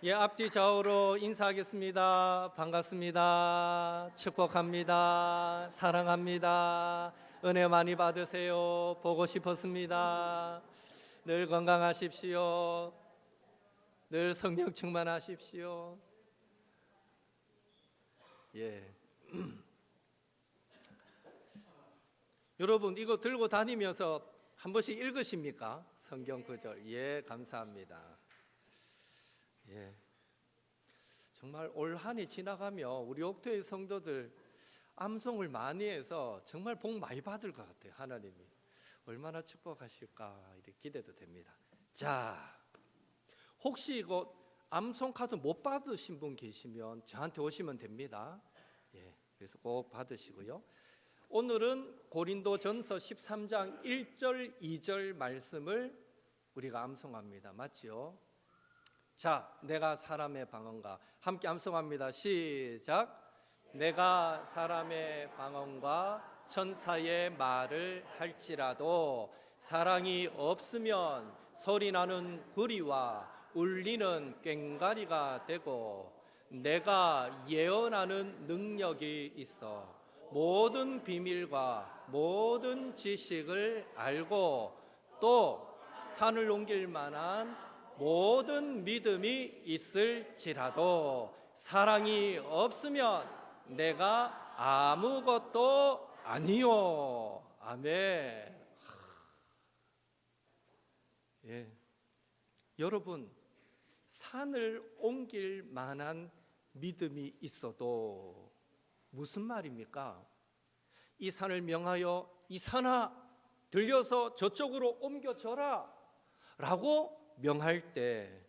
예, 앞뒤 좌우로 인사하겠습니다. 반갑습니다. 축복합니다. 사랑합니다. 은혜 많이 받으세요. 보고 싶었습니다. 늘 건강하십시오. 늘 성령 충만하십시오. 예. 여러분, 이거 들고 다니면서 한 번씩 읽으십니까? 성경 구절. 예, 감사합니다. 예. 정말 올 한 해 지나가며 우리 옥토의 성도들 암송을 많이 해서 정말 복 많이 받을 것 같아요. 하나님이 얼마나 축복하실까 이렇게 기대도 됩니다. 자, 혹시 이거 암송 카드 못 받으신 분 계시면 저한테 오시면 됩니다. 예, 그래서 꼭 받으시고요. 오늘은 고린도전서 13장 1절 2절 말씀을 우리가 암송합니다. 맞지요? 자, 내가 사람의 방언과 함께 암송합니다. 시작. 내가 사람의 방언과 천사의 말을 할지라도 사랑이 없으면 소리나는 구리와 울리는 꽹과리가 되고, 내가 예언하는 능력이 있어 모든 비밀과 모든 지식을 알고 또 산을 옮길 만한 모든 믿음이 있을지라도 사랑이 없으면 내가 아무것도 아니요. 아멘. 예. 여러분, 산을 옮길 만한 믿음이 있어도 무슨 말입니까? 이 산을 명하여 이 산아 들려서 저쪽으로 옮겨져라 라고 명할 때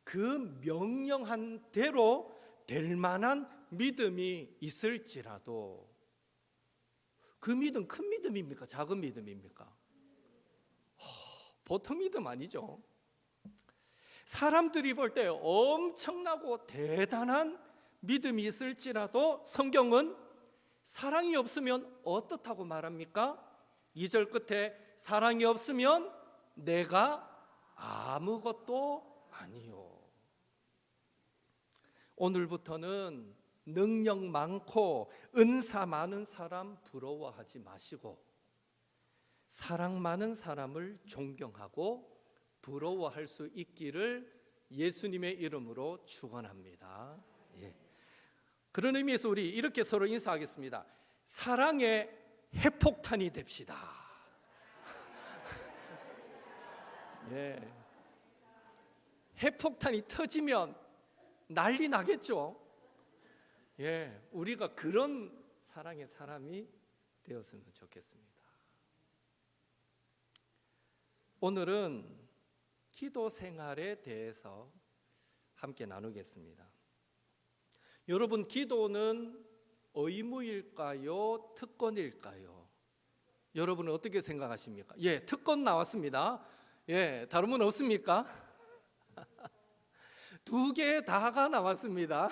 그 명령한 대로 될 만한 믿음이 있을지라도 그 믿음 큰 믿음입니까? 작은 믿음입니까? 보통 믿음 아니죠. 사람들이 볼 때 엄청나고 대단한 믿음이 있을지라도 성경은 사랑이 없으면 어떻다고 말합니까? 2절 끝에 사랑이 없으면 내가 아무것도 아니요. 오늘부터는 능력 많고 은사 많은 사람 부러워하지 마시고 사랑 많은 사람을 존경하고 부러워할 수 있기를 예수님의 이름으로 축원합니다. 예. 그런 의미에서 우리 이렇게 서로 인사하겠습니다. 사랑의 핵폭탄이 됩시다. 예. 핵폭탄이 터지면 난리 나겠죠. 예, 우리가 그런 사랑의 사람이 되었으면 좋겠습니다. 오늘은 기도 생활에 대해서 함께 나누겠습니다. 여러분, 기도는 의무일까요? 특권일까요? 여러분은 어떻게 생각하십니까? 예, 특권 나왔습니다. 예, 다른 분 없습니까? 두 개 다가 나왔습니다.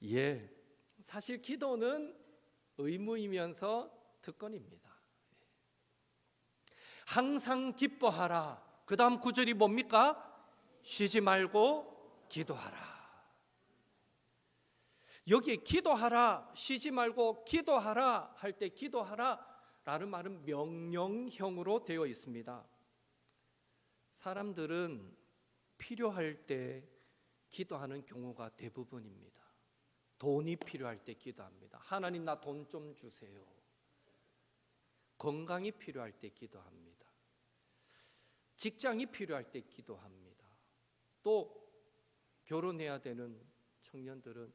예, 사실 기도는 의무이면서 특권입니다. 항상 기뻐하라. 그 다음 구절이 뭡니까? 쉬지 말고 기도하라. 여기에 기도하라, 쉬지 말고 기도하라 할 때 기도하라 라는 말은 명령형으로 되어 있습니다. 사람들은 필요할 때 기도하는 경우가 대부분입니다. 돈이 필요할 때 기도합니다. 하나님, 나 돈 좀 주세요. 건강이 필요할 때 기도합니다. 직장이 필요할 때 기도합니다. 또 결혼해야 되는 청년들은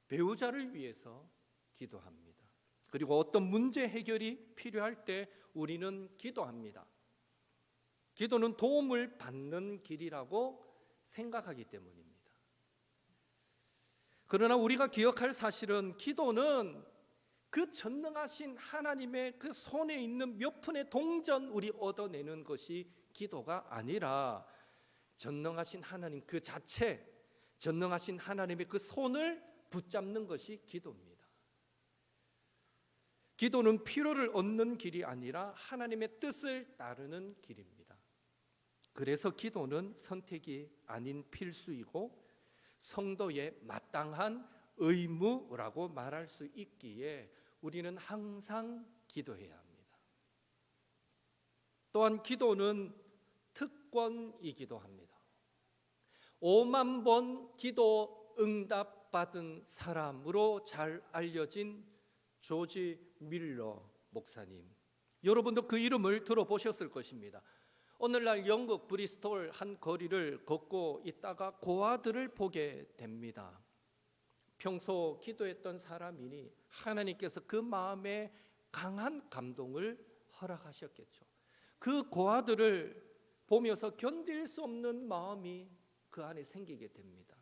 배우자를 위해서 기도합니다. 그리고 어떤 문제 해결이 필요할 때 우리는 기도합니다. 기도는 도움을 받는 길이라고 생각하기 때문입니다. 그러나 우리가 기억할 사실은 기도는 그 전능하신 하나님의 그 손에 있는 몇 푼의 동전 우리 얻어내는 것이 기도가 아니라 전능하신 하나님 그 자체, 전능하신 하나님의 그 손을 붙잡는 것이 기도입니다. 기도는 필요를 얻는 길이 아니라 하나님의 뜻을 따르는 길입니다. 그래서 기도는 선택이 아닌 필수이고 성도의 마땅한 의무라고 말할 수 있기에 우리는 항상 기도해야 합니다. 또한 기도는 특권이기도 합니다. 5만 번 기도 응답받은 사람으로 잘 알려진 조지 밀러 목사님, 여러분도 그 이름을 들어보셨을 것입니다. 오늘날 영국 브리스톨 한 거리를 걷고 있다가 고아들을 보게 됩니다. 평소 기도했던 사람이니 하나님께서 그 마음에 강한 감동을 허락하셨겠죠. 그 고아들을 보면서 견딜 수 없는 마음이 그 안에 생기게 됩니다.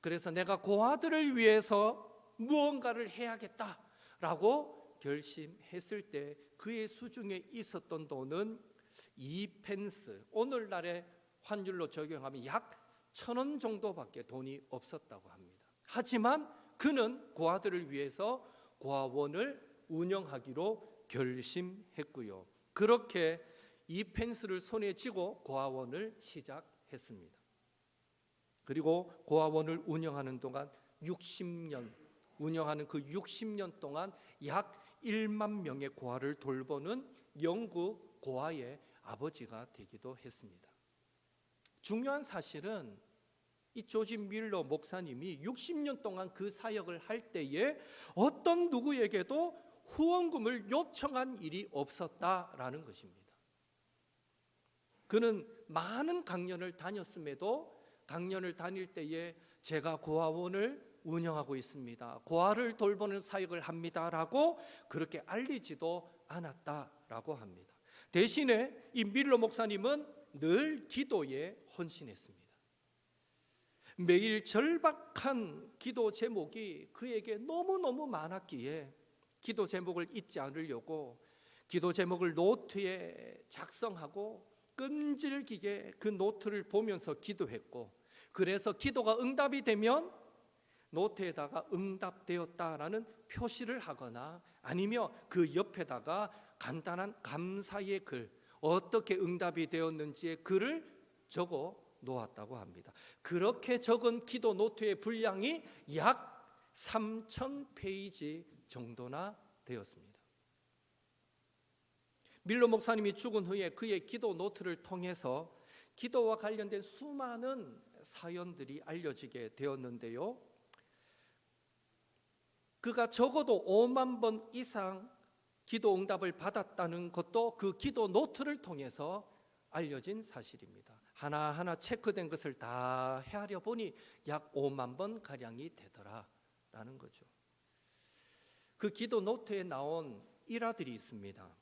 그래서 내가 고아들을 위해서 무언가를 해야겠다라고 결심했을 때 그의 수중에 있었던 돈은 2펜스, 오늘날의 환율로 적용하면 약 1,000원 정도밖에 돈이 없었다고 합니다. 하지만 그는 고아들을 위해서 고아원을 운영하기로 결심했고요. 그렇게 2펜스를 손에 쥐고 고아원을 시작했습니다. 그리고 고아원을 운영하는 동안 60년, 운영하는 그 60년 동안 약 1만 명의 고아를 돌보는 영국 고아의 아버지가 되기도 했습니다. 중요한 사실은 이 조지 밀러 목사님이 60년 동안 그 사역을 할 때에 어떤 누구에게도 후원금을 요청한 일이 없었다라는 것입니다. 그는 많은 강연을 다녔음에도 강연을 다닐 때에 제가 고아원을 운영하고 있습니다, 고아를 돌보는 사역을 합니다라고 그렇게 알리지도 않았다라고 합니다. 대신에 이 밀러 목사님은 늘 기도에 헌신했습니다. 매일 절박한 기도 제목이 그에게 너무너무 많았기에 기도 제목을 잊지 않으려고 기도 제목을 노트에 작성하고 끈질기게 그 노트를 보면서 기도했고, 그래서 기도가 응답이 되면 노트에다가 응답되었다라는 표시를 하거나 아니면 그 옆에다가 간단한 감사의 글, 어떻게 응답이 되었는지의 글을 적어 놓았다고 합니다. 그렇게 적은 기도 노트의 분량이 약 3,000페이지 정도나 되었습니다. 밀러 목사님이 죽은 후에 그의 기도 노트를 통해서 기도와 관련된 수많은 사연들이 알려지게 되었는데요, 그가 적어도 5만 번 이상 기도 응답을 받았다는 것도 그 기도 노트를 통해서 알려진 사실입니다. 하나하나 체크된 것을 다 헤아려 보니 약 5만 번 가량이 되더라라는 거죠. 그 기도 노트에 나온 일화들이 있습니다.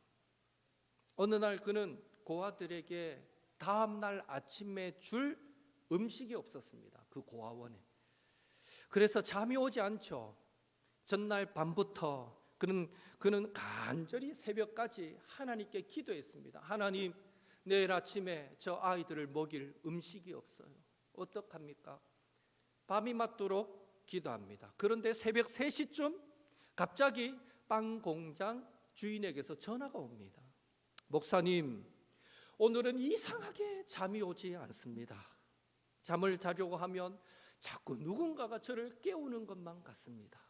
어느 날 그는 고아들에게 다음 날 아침에 줄 음식이 없었습니다. 그 고아원에. 그래서 잠이 오지 않죠. 전날 밤부터 그는 간절히 새벽까지 하나님께 기도했습니다. 하나님, 내일 아침에 저 아이들을 먹일 음식이 없어요. 어떡합니까? 밤이 맞도록 기도합니다. 그런데 새벽 3시쯤 갑자기 빵 공장 주인에게서 전화가 옵니다. 목사님, 오늘은 이상하게 잠이 오지 않습니다. 잠을 자려고 하면 자꾸 누군가가 저를 깨우는 것만 같습니다.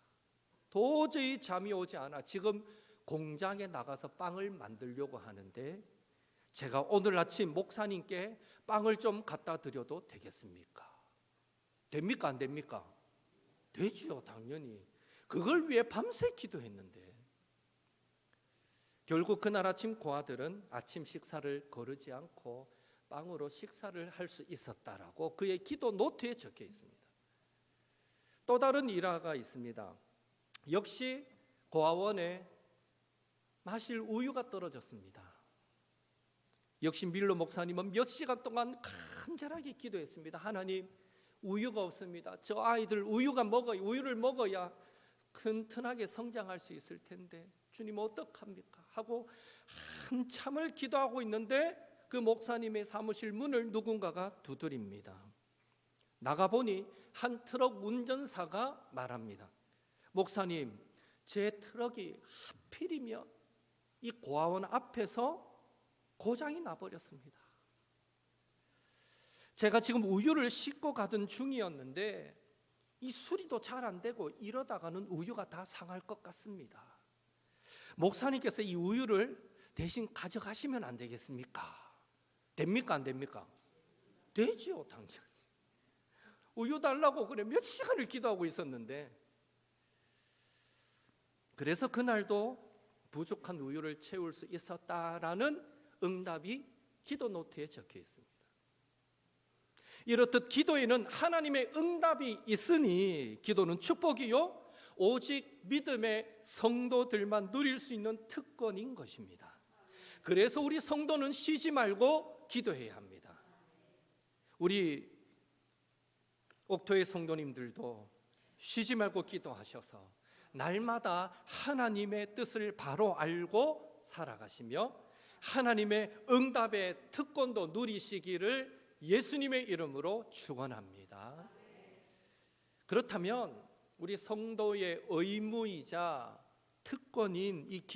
도저히 잠이 오지 않아 지금 공장에 나가서 빵을 만들려고 하는데 제가 오늘 아침 목사님께 빵을 좀 갖다 드려도 되겠습니까? 됩니까? 안 됩니까? 되죠, 당연히. 그걸 위해 밤새 기도했는데. 결국 그날 아침 고아들은 아침 식사를 거르지 않고 빵으로 식사를 할 수 있었다라고 그의 기도 노트에 적혀 있습니다. 또 다른 일화가 있습니다. 역시 고아원에 마실 우유가 떨어졌습니다. 역시 밀러 목사님은 몇 시간 동안 간절하게 기도했습니다. 하나님, 우유가 없습니다. 저 아이들 우유를 먹어야 튼튼하게 성장할 수 있을 텐데 주님 어떡합니까? 하고 한참을 기도하고 있는데 그 목사님의 사무실 문을 누군가가 두드립니다. 나가보니 한 트럭 운전사가 말합니다. 목사님, 제 트럭이 하필이면 이 고아원 앞에서 고장이 나버렸습니다. 제가 지금 우유를 싣고 가던 중이었는데 이 수리도 잘 안 되고 이러다가는 우유가 다 상할 것 같습니다. 목사님께서 이 우유를 대신 가져가시면 안 되겠습니까? 됩니까 안 됩니까? 되지요, 당연히. 우유 달라고 그래 몇 시간을 기도하고 있었는데, 그래서 그날도 부족한 우유를 채울 수 있었다라는 응답이 기도 노트에 적혀 있습니다. 이렇듯 기도에는 하나님의 응답이 있으니 기도는 축복이요 오직 믿음의 성도들만 누릴 수 있는 특권인 것입니다. 그래서 우리 성도는 쉬지 말고 기도해야 합니다. 우리 옥토의 성도님들도 쉬지 말고 기도하셔서 날마다 하나님의 뜻을 바로 알고 살아가시며 하나님의 응답의 특권도 누리시기를 예수님의 이름으로 축원합니다. 그렇다면 우리 성도의 의무이자 특권인 이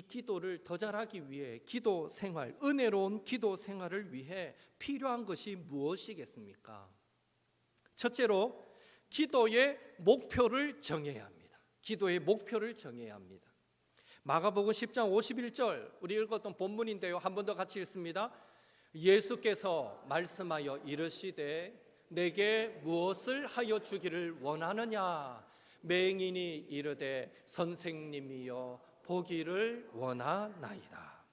기도를 더 잘하기 위해 기도 생활, 은혜로운 기도 생활을 위해 필요한 것이 무엇이겠습니까? 첫째로 기도의 목표를 정해야 합니다. 기도의 목표를 정해야 합니다. 마가복음 10장 51절 우리 읽었던 본문인데요. 한 번 더 같이 읽습니다. 예수께서 말씀하여 이르시되 내게 무엇을 하여 주기를 원하느냐? 맹인이 이르되 선생님이여 보기를 원하나이다.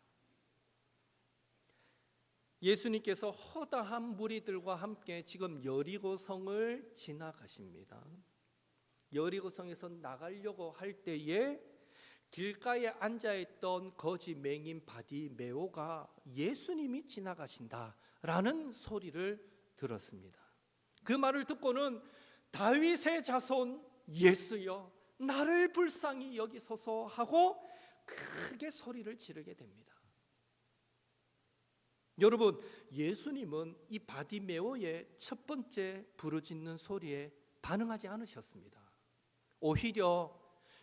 예수님께서 허다한 무리들과 함께 지금 여리고성을 지나가십니다. 여리고성에서 나가려고 할 때에 길가에 앉아있던 거지 맹인 바디메오가 예수님이 지나가신다라는 소리를 들었습니다. 그 말을 듣고는 다윗의 자손 예수여 나를 불쌍히 여기소서 하고 크게 소리를 지르게 됩니다. 여러분, 예수님은 이 바디메오의 첫 번째 부르짖는 소리에 반응하지 않으셨습니다. 오히려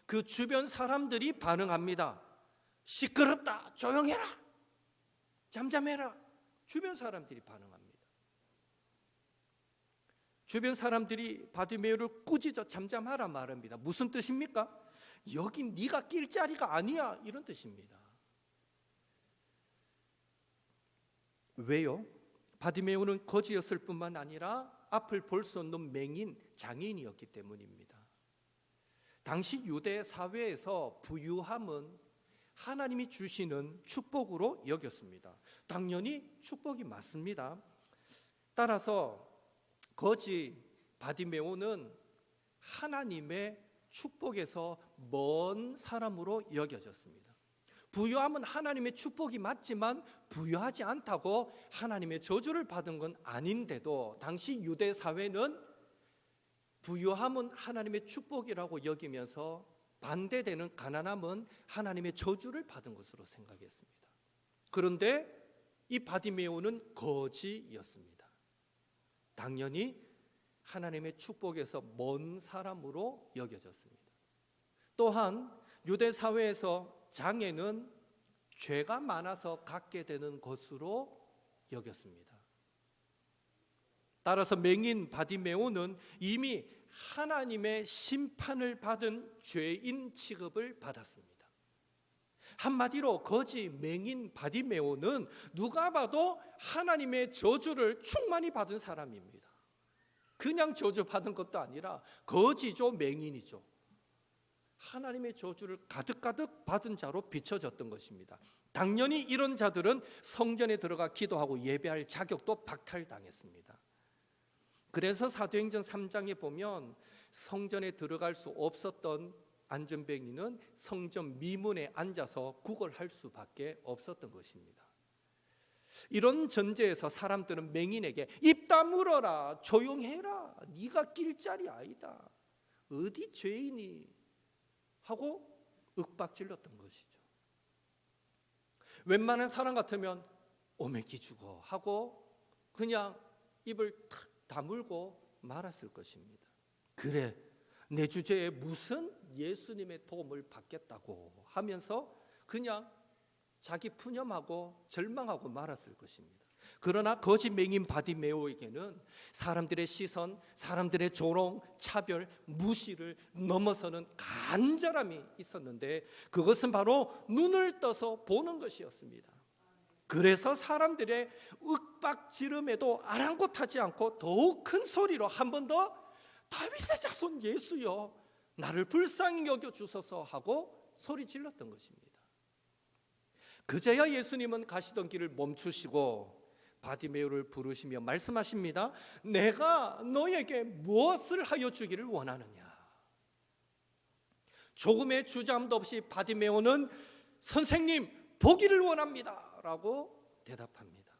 그 주변 사람들이 반응합니다. 시끄럽다, 조용해라, 잠잠해라. 주변 사람들이 반응합니다. 주변 사람들이 바디메오를 꾸짖어 잠잠하라 말합니다. 무슨 뜻입니까? 여긴 네가 낄 자리가 아니야, 이런 뜻입니다. 왜요? 바디메오는 거지였을 뿐만 아니라 앞을 볼 수 없는 맹인, 장애인이었기 때문입니다. 당시 유대 사회에서 부유함은 하나님이 주시는 축복으로 여겼습니다. 당연히 축복이 맞습니다. 따라서 거지 바디메오는 하나님의 축복에서 먼 사람으로 여겨졌습니다. 부유함은 하나님의 축복이 맞지만 부유하지 않다고 하나님의 저주를 받은 건 아닌데도 당시 유대 사회는 부유함은 하나님의 축복이라고 여기면서 반대되는 가난함은 하나님의 저주를 받은 것으로 생각했습니다. 그런데 이 바디메오는 거지였습니다. 당연히 하나님의 축복에서 먼 사람으로 여겨졌습니다. 또한 유대 사회에서 장애는 죄가 많아서 갖게 되는 것으로 여겼습니다. 따라서 맹인 바디메오는 이미 하나님의 심판을 받은 죄인 취급을 받았습니다. 한마디로 거지 맹인 바디메오는 누가 봐도 하나님의 저주를 충만히 받은 사람입니다. 그냥 저주받은 것도 아니라 거지죠, 맹인이죠. 하나님의 저주를 가득가득 받은 자로 비춰졌던 것입니다. 당연히 이런 자들은 성전에 들어가 기도하고 예배할 자격도 박탈당했습니다. 그래서 사도행전 3장에 보면 성전에 들어갈 수 없었던 안전뱅이는 성전 미문에 앉아서 구걸할 수밖에 없었던 것입니다. 이런 전제에서 사람들은 맹인에게 입 다물어라, 조용해라, 네가 낄 자리 아니다, 어디 죄인이 하고 윽박질렀던 것이죠. 웬만한 사람 같으면 오매기 주고 하고 그냥 입을 탁 다물고 말았을 것입니다. 그래, 내 주제에 무슨 예수님의 도움을 받겠다고 하면서 그냥 자기 푸념하고 절망하고 말았을 것입니다. 그러나 거짓 맹인 바디메오에게는 사람들의 시선, 사람들의 조롱, 차별, 무시를 넘어서는 간절함이 있었는데 그것은 바로 눈을 떠서 보는 것이었습니다. 그래서 사람들의 윽박지름에도 아랑곳하지 않고 더욱 큰 소리로 한 번 더 다윗의 자손 예수여 나를 불쌍히 여겨주소서 하고 소리 질렀던 것입니다. 그제야 예수님은 가시던 길을 멈추시고 바디메오를 부르시며 말씀하십니다. 내가 너에게 무엇을 하여 주기를 원하느냐. 조금의 주저함도 없이 바디메오는 선생님 보기를 원합니다 라고 대답합니다.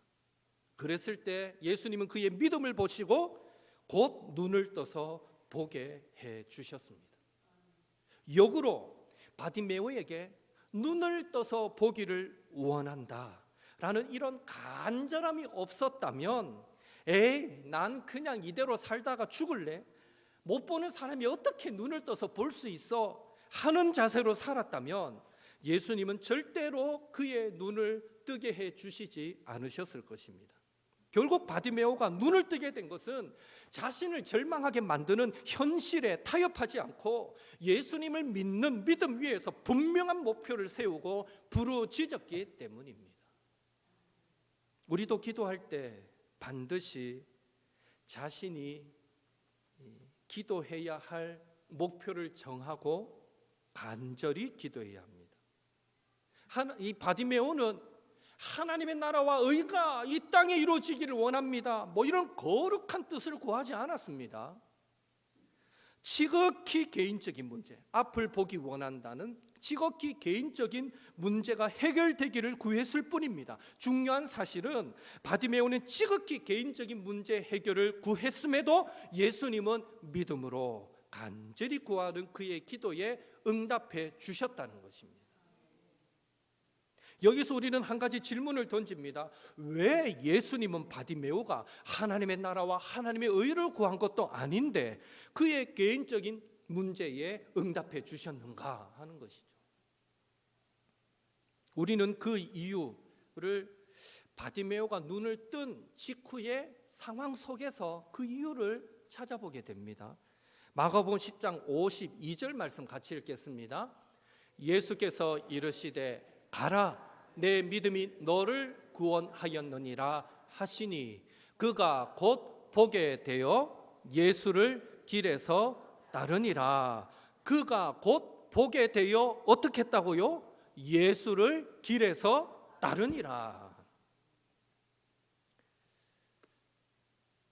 그랬을 때 예수님은 그의 믿음을 보시고 곧 눈을 떠서 보게 해 주셨습니다. 역으로 바디메오에게 눈을 떠서 보기를 원한다 라는 이런 간절함이 없었다면 난 그냥 이대로 살다가 죽을래? 못 보는 사람이 어떻게 눈을 떠서 볼 수 있어? 하는 자세로 살았다면 예수님은 절대로 그의 눈을 뜨게 해 주시지 않으셨을 것입니다. 결국 바디메오가 눈을 뜨게 된 것은 자신을 절망하게 만드는 현실에 타협하지 않고 예수님을 믿는 믿음 위에서 분명한 목표를 세우고 부르짖었기 때문입니다. 우리도 기도할 때 반드시 자신이 기도해야 할 목표를 정하고 간절히 기도해야 합니다. 이 바디메오는 하나님의 나라와 의가 이 땅에 이루어지기를 원합니다. 이런 거룩한 뜻을 구하지 않았습니다. 지극히 개인적인 문제, 앞을 보기 원한다는 지극히 개인적인 문제가 해결되기를 구했을 뿐입니다. 중요한 사실은 바디메오는 지극히 개인적인 문제 해결을 구했음에도 예수님은 믿음으로 간절히 구하는 그의 기도에 응답해 주셨다는 것입니다. 여기서 우리는 한 가지 질문을 던집니다. 왜 예수님은 바디메오가 하나님의 나라와 하나님의 의를 구한 것도 아닌데 그의 개인적인 문제에 응답해 주셨는가 하는 것이죠. 우리는 그 이유를 바디메오가 눈을 뜬 직후의 상황 속에서 그 이유를 찾아보게 됩니다. 마가복음 10장 52절 말씀 같이 읽겠습니다. 예수께서 이르시되 가라 내 믿음이 너를 구원하였느니라 하시니 그가 곧 보게 되어 예수를 길에서 따르니라. 그가 곧 보게 되어 어떻게 했다고요? 예수를 길에서 따르니라.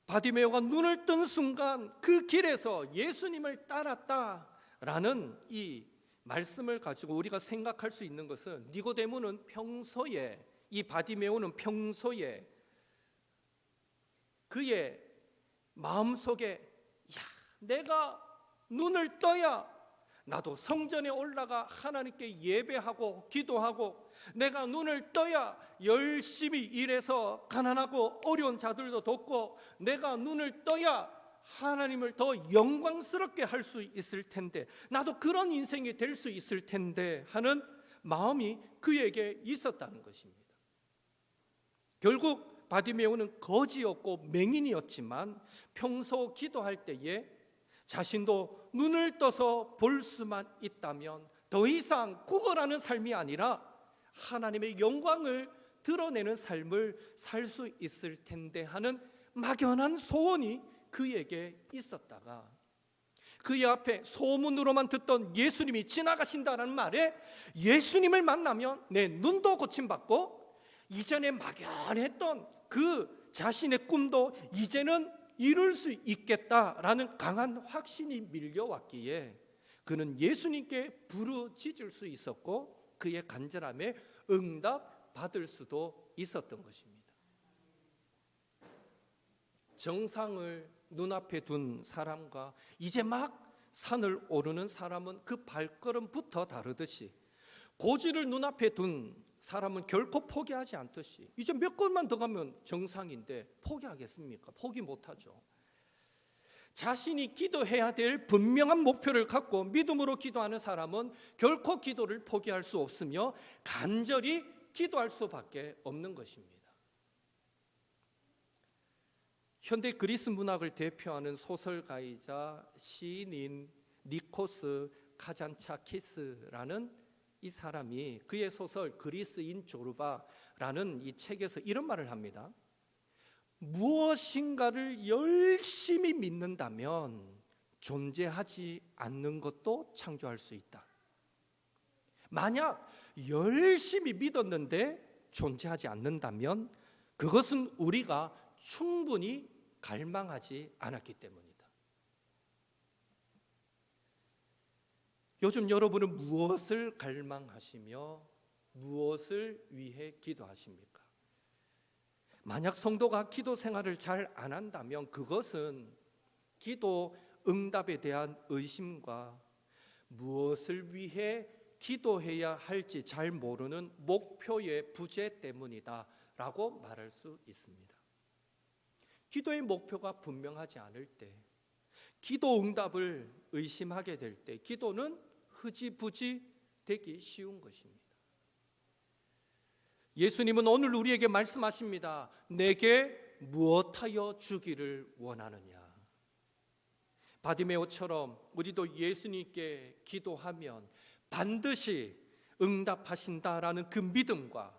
바디메오가 눈을 뜬 순간 그 길에서 예수님을 따랐다라는 이 말씀을 가지고 우리가 생각할 수 있는 것은 니고데모는 평소에 이 바디메오는 평소에 그의 마음속에 내가 눈을 떠야 나도 성전에 올라가 하나님께 예배하고 기도하고 내가 눈을 떠야 열심히 일해서 가난하고 어려운 자들도 돕고 내가 눈을 떠야 하나님을 더 영광스럽게 할 수 있을 텐데 나도 그런 인생이 될 수 있을 텐데 하는 마음이 그에게 있었다는 것입니다. 결국 바디메오는 거지였고 맹인이었지만 평소 기도할 때에 자신도 눈을 떠서 볼 수만 있다면 더 이상 구걸하는 삶이 아니라 하나님의 영광을 드러내는 삶을 살 수 있을 텐데 하는 막연한 소원이 그에게 있었다가 그의 앞에 소문으로만 듣던 예수님이 지나가신다는 말에 예수님을 만나면 내 눈도 고침받고 이전에 막연했던 그 자신의 꿈도 이제는 이룰 수 있겠다라는 강한 확신이 밀려왔기에 그는 예수님께 부르짖을 수 있었고 그의 간절함에 응답받을 수도 있었던 것입니다. 정상을 눈앞에 둔 사람과 이제 막 산을 오르는 사람은 그 발걸음부터 다르듯이 고지를 눈앞에 둔 사람은 결코 포기하지 않듯이 이제 몇 걸음만 더 가면 정상인데 포기하겠습니까? 포기 못하죠. 자신이 기도해야 될 분명한 목표를 갖고 믿음으로 기도하는 사람은 결코 기도를 포기할 수 없으며 간절히 기도할 수밖에 없는 것입니다. 현대 그리스 문학을 대표하는 소설가이자 시인인 니코스 카잔차키스라는 이 사람이 그의 소설 그리스인 조르바라는 이 책에서 이런 말을 합니다. 무엇인가를 열심히 믿는다면 존재하지 않는 것도 창조할 수 있다. 만약 열심히 믿었는데 존재하지 않는다면 그것은 우리가 충분히 갈망하지 않았기 때문이다. 요즘 여러분은 무엇을 갈망하시며 무엇을 위해 기도하십니까? 만약 성도가 기도 생활을 잘 안 한다면 그것은 기도 응답에 대한 의심과 무엇을 위해 기도해야 할지 잘 모르는 목표의 부재 때문이다 라고 말할 수 있습니다. 기도의 목표가 분명하지 않을 때, 기도 응답을 의심하게 될 때 기도는 흐지부지 되기 쉬운 것입니다. 예수님은 오늘 우리에게 말씀하십니다. 내게 무엇하여 주기를 원하느냐. 바디메오처럼 우리도 예수님께 기도하면 반드시 응답하신다라는 그 믿음과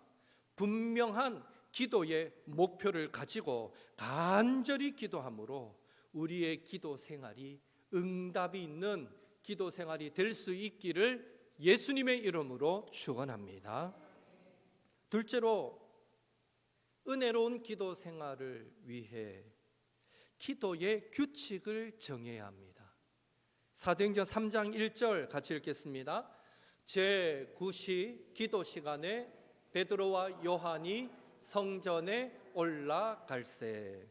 분명한 기도의 목표를 가지고 간절히 기도함으로 우리의 기도 생활이 응답이 있는 기도 생활이 될 수 있기를 예수님의 이름으로 축원합니다. 둘째로 은혜로운 기도 생활을 위해 기도의 규칙을 정해야 합니다. 사도행전 3장 1절 같이 읽겠습니다. 제9시 기도 시간에 베드로와 요한이 성전에 올라갈세.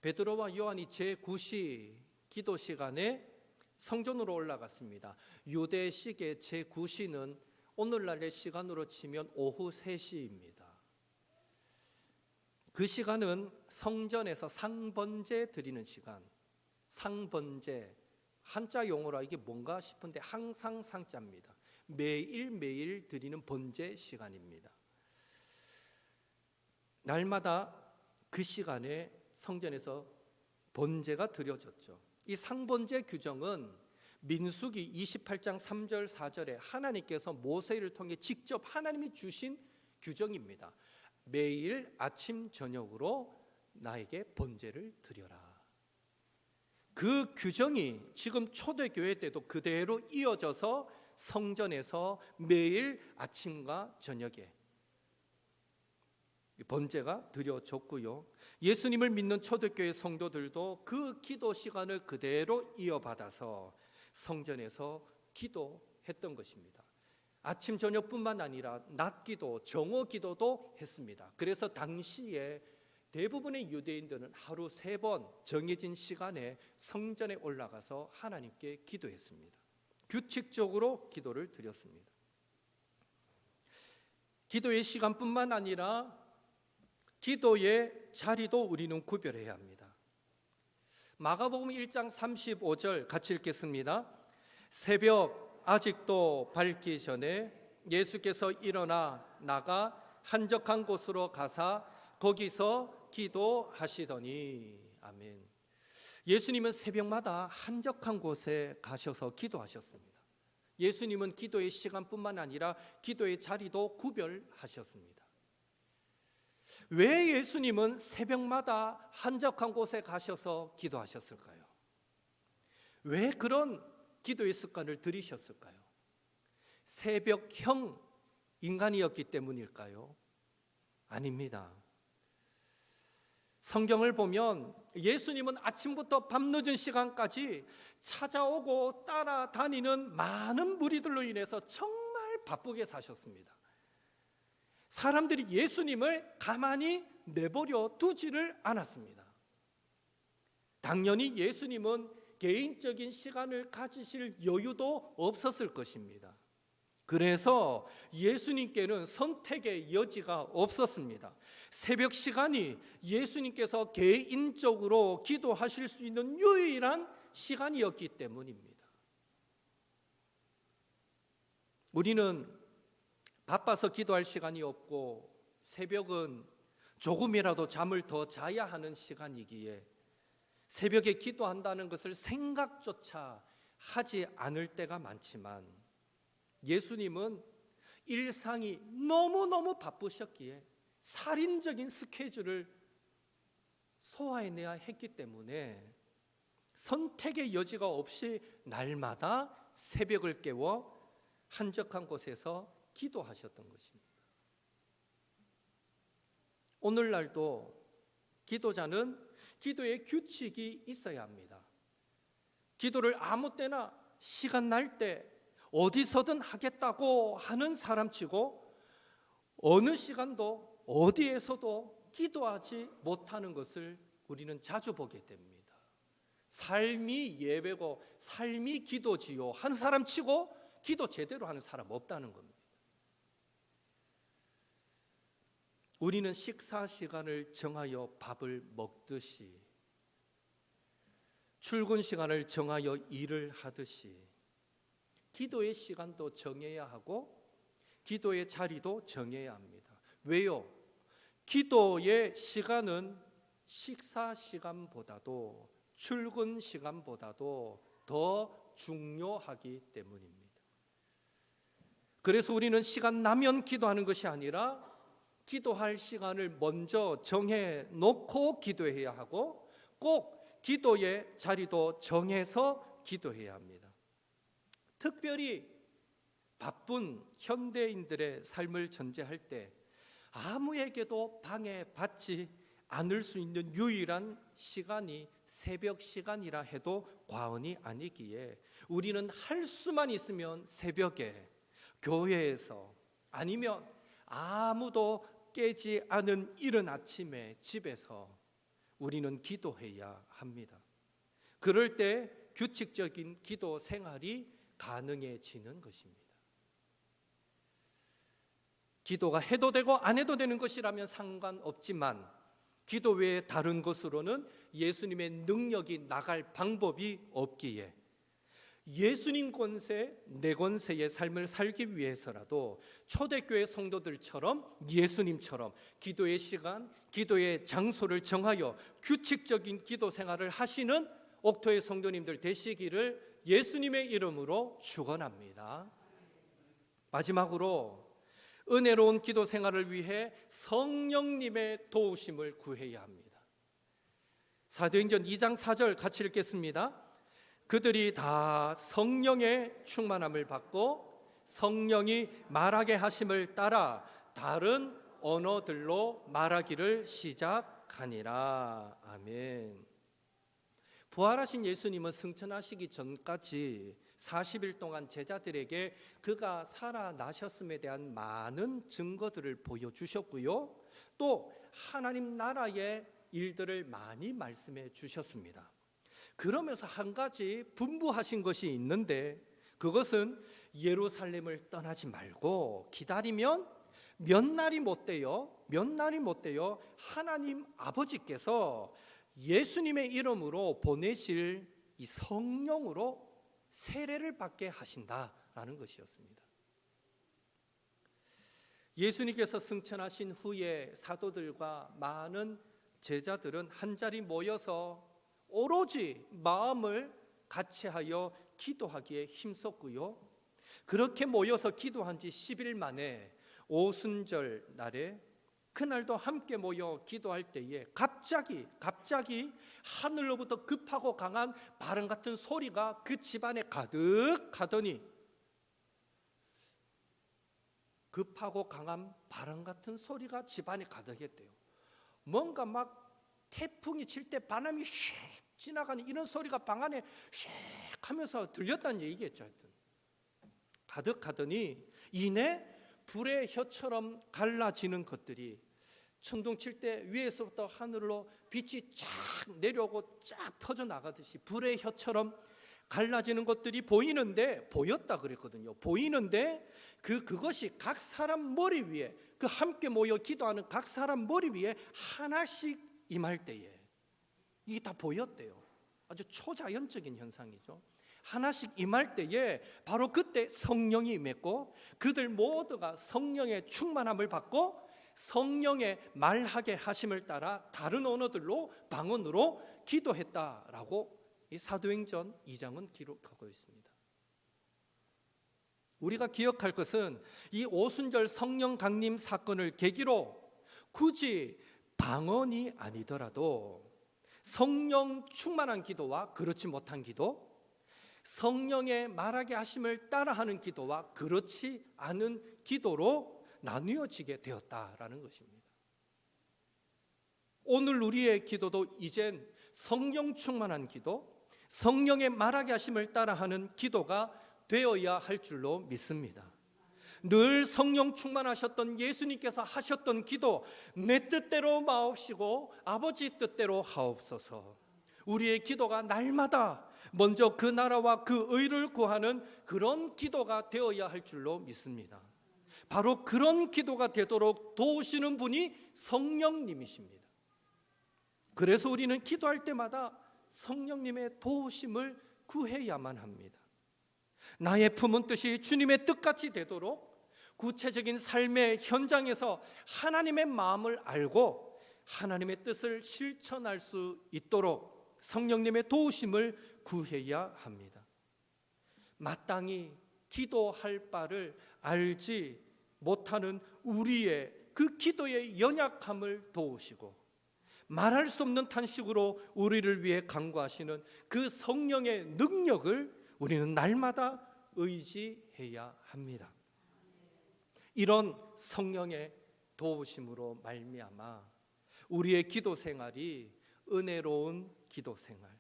베드로와 요한이 제9시 기도 시간에 성전으로 올라갔습니다. 유대식의 제9시는 오늘날의 시간으로 치면 오후 3시입니다. 그 시간은 성전에서 상번제 드리는 시간. 상번제, 한자 용어라 이게 뭔가 싶은데 항상 상자입니다. 매일매일 드리는 번제 시간입니다. 날마다 그 시간에 성전에서 번제가 드려졌죠. 이 상번제 규정은 민수기 28장 3절 4절에 하나님께서 모세를 통해 직접 하나님이 주신 규정입니다. 매일 아침 저녁으로 나에게 번제를 드려라. 그 규정이 지금 초대교회 때도 그대로 이어져서 성전에서 매일 아침과 저녁에 번제가 드려졌고요. 예수님을 믿는 초대교회 성도들도 그 기도 시간을 그대로 이어받아서 성전에서 기도했던 것입니다. 아침 저녁뿐만 아니라 낮기도, 정오기도도 했습니다. 그래서 당시에 대부분의 유대인들은 하루 3번 정해진 시간에 성전에 올라가서 하나님께 기도했습니다. 규칙적으로 기도를 드렸습니다. 기도의 시간뿐만 아니라 기도의 자리도 우리는 구별해야 합니다. 마가복음 1장 35절 같이 읽겠습니다. 새벽 아직도 밝기 전에 예수께서 일어나 나가 한적한 곳으로 가사 거기서 기도하시더니. 아멘. 예수님은 새벽마다 한적한 곳에 가셔서 기도하셨습니다. 예수님은 기도의 시간뿐만 아니라 기도의 자리도 구별하셨습니다. 왜 예수님은 새벽마다 한적한 곳에 가셔서 기도하셨을까요? 왜 그런 기도의 습관을 들이셨을까요? 새벽형 인간이었기 때문일까요? 아닙니다. 성경을 보면 예수님은 아침부터 밤늦은 시간까지 찾아오고 따라다니는 많은 무리들로 인해서 정말 바쁘게 사셨습니다. 사람들이 예수님을 가만히 내버려 두지를 않았습니다. 당연히 예수님은 개인적인 시간을 가지실 여유도 없었을 것입니다. 그래서 예수님께는 선택의 여지가 없었습니다. 새벽 시간이 예수님께서 개인적으로 기도하실 수 있는 유일한 시간이었기 때문입니다. 우리는 바빠서 기도할 시간이 없고 새벽은 조금이라도 잠을 더 자야 하는 시간이기에 새벽에 기도한다는 것을 생각조차 하지 않을 때가 많지만, 예수님은 일상이 너무너무 바쁘셨기에 살인적인 스케줄을 소화해내야 했기 때문에 선택의 여지가 없이 날마다 새벽을 깨워 한적한 곳에서 기도하셨던 것입니다. 오늘날도 기도자는 기도의 규칙이 있어야 합니다. 기도를 아무 때나 시간 날 때 어디서든 하겠다고 하는 사람치고 어느 시간도 어디에서도 기도하지 못하는 것을 우리는 자주 보게 됩니다. 삶이 예배고 삶이 기도지요 하는 사람치고 기도 제대로 하는 사람 없다는 겁니다. 우리는 식사 시간을 정하여 밥을 먹듯이, 출근 시간을 정하여 일을 하듯이 기도의 시간도 정해야 하고 기도의 자리도 정해야 합니다. 왜요? 기도의 시간은 식사 시간보다도 출근 시간보다도 더 중요하기 때문입니다. 그래서 우리는 시간 나면 기도하는 것이 아니라 기도할 시간을 먼저 정해 놓고 기도해야 하고 꼭 기도의 자리도 정해서 기도해야 합니다. 특별히 바쁜 현대인들의 삶을 전제할 때 아무에게도 방해받지 않을 수 있는 유일한 시간이 새벽 시간이라 해도 과언이 아니기에 우리는 할 수만 있으면 새벽에 교회에서, 아니면 아무도 깨지 않은 이른 아침에 집에서 우리는 기도해야 합니다. 그럴 때 규칙적인 기도 생활이 가능해지는 것입니다. 기도가 해도 되고 안 해도 되는 것이라면 상관없지만 기도 외에 다른 것으로는 예수님의 능력이 나갈 방법이 없기에 예수님 권세, 내 권세의 삶을 살기 위해서라도 초대교회 성도들처럼 예수님처럼 기도의 시간, 기도의 장소를 정하여 규칙적인 기도 생활을 하시는 옥토의 성도님들 되시기를 예수님의 이름으로 축원합니다. 마지막으로 은혜로운 기도 생활을 위해 성령님의 도우심을 구해야 합니다. 사도행전 2장 4절 같이 읽겠습니다. 그들이 다 성령의 충만함을 받고 성령이 말하게 하심을 따라 다른 언어들로 말하기를 시작하니라. 아멘. 부활하신 예수님은 승천하시기 전까지 40일 동안 제자들에게 그가 살아나셨음에 대한 많은 증거들을 보여주셨고요, 또 하나님 나라의 일들을 많이 말씀해 주셨습니다. 그러면서 한 가지 분부하신 것이 있는데, 그것은 예루살렘을 떠나지 말고 기다리면 몇 날이 못 돼요 하나님 아버지께서 예수님의 이름으로 보내실 이 성령으로 세례를 받게 하신다라는 것이었습니다. 예수님께서 승천하신 후에 사도들과 많은 제자들은 한자리 모여서 오로지 마음을 같이하여 기도하기에 힘썼고요, 그렇게 모여서 기도한 지 10일 만에 오순절 날에 그날도 함께 모여 기도할 때에 갑자기 하늘로부터 급하고 강한 바람 같은 소리가 그 집안에 가득하더니, 급하고 강한 바람 같은 소리가 집안에 가득했대요. 뭔가 막 태풍이 칠 때 바람이 슉 지나가는 이런 소리가 방 안에 슉 하면서 들렸다는 얘기겠죠. 하여튼 가득하더니 이내 불의 혀처럼 갈라지는 것들이, 천둥 칠 때 위에서부터 하늘로 빛이 쫙 내려오고 쫙 퍼져나가듯이 불의 혀처럼 갈라지는 것들이 보였다 그랬거든요. 보이는데 그것이 각 사람 머리 위에, 그 함께 모여 기도하는 각 사람 머리 위에 하나씩 임할 때에 이게 다 보였대요. 아주 초자연적인 현상이죠. 하나씩 임할 때에 바로 그때 성령이 임했고 그들 모두가 성령의 충만함을 받고 성령의 말하게 하심을 따라 다른 언어들로 방언으로 기도했다라고 이 사도행전 2장은 기록하고 있습니다. 우리가 기억할 것은 이 오순절 성령 강림 사건을 계기로 굳이 방언이 아니더라도 성령 충만한 기도와 그렇지 못한 기도, 성령의 말하게 하심을 따라하는 기도와 그렇지 않은 기도로 나뉘어지게 되었다라는 것입니다. 오늘 우리의 기도도 이젠 성령 충만한 기도, 성령의 말하게 하심을 따라하는 기도가 되어야 할 줄로 믿습니다. 늘 성령 충만하셨던 예수님께서 하셨던 기도, 내 뜻대로 마옵시고 아버지 뜻대로 하옵소서. 우리의 기도가 날마다 먼저 그 나라와 그 의를 구하는 그런 기도가 되어야 할 줄로 믿습니다. 바로 그런 기도가 되도록 도우시는 분이 성령님이십니다. 그래서 우리는 기도할 때마다 성령님의 도우심을 구해야만 합니다. 나의 품은 뜻이 주님의 뜻같이 되도록 구체적인 삶의 현장에서 하나님의 마음을 알고 하나님의 뜻을 실천할 수 있도록 성령님의 도우심을 구해야 합니다. 마땅히 기도할 바를 알지 못하는 우리의 그 기도의 연약함을 도우시고 말할 수 없는 탄식으로 우리를 위해 간구하시는 그 성령의 능력을 우리는 날마다 의지해야 합니다. 이런 성령의 도우심으로 말미암아 우리의 기도 생활이 은혜로운 기도 생활,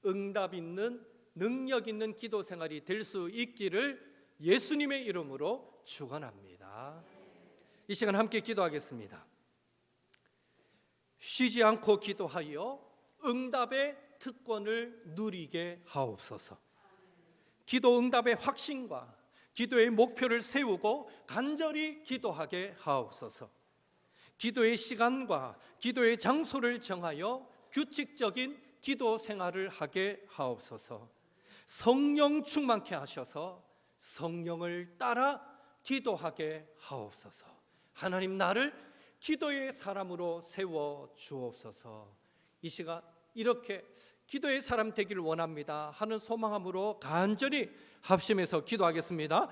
응답 있는 능력 있는 기도 생활이 될 수 있기를 예수님의 이름으로 축원합니다. 이 시간 함께 기도하겠습니다. 쉬지 않고 기도하여 응답의 특권을 누리게 하옵소서. 기도 응답의 확신과 기도의 목표를 세우고 간절히 기도하게 하옵소서. 기도의 시간과 기도의 장소를 정하여 규칙적인 기도 생활을 하게 하옵소서. 성령 충만케 하셔서 성령을 따라 기도하게 하옵소서. 하나님, 나를 기도의 사람으로 세워 주옵소서. 이 시간 이렇게 기도의 사람 되기를 원합니다 하는 소망함으로 간절히 합심해서 기도하겠습니다.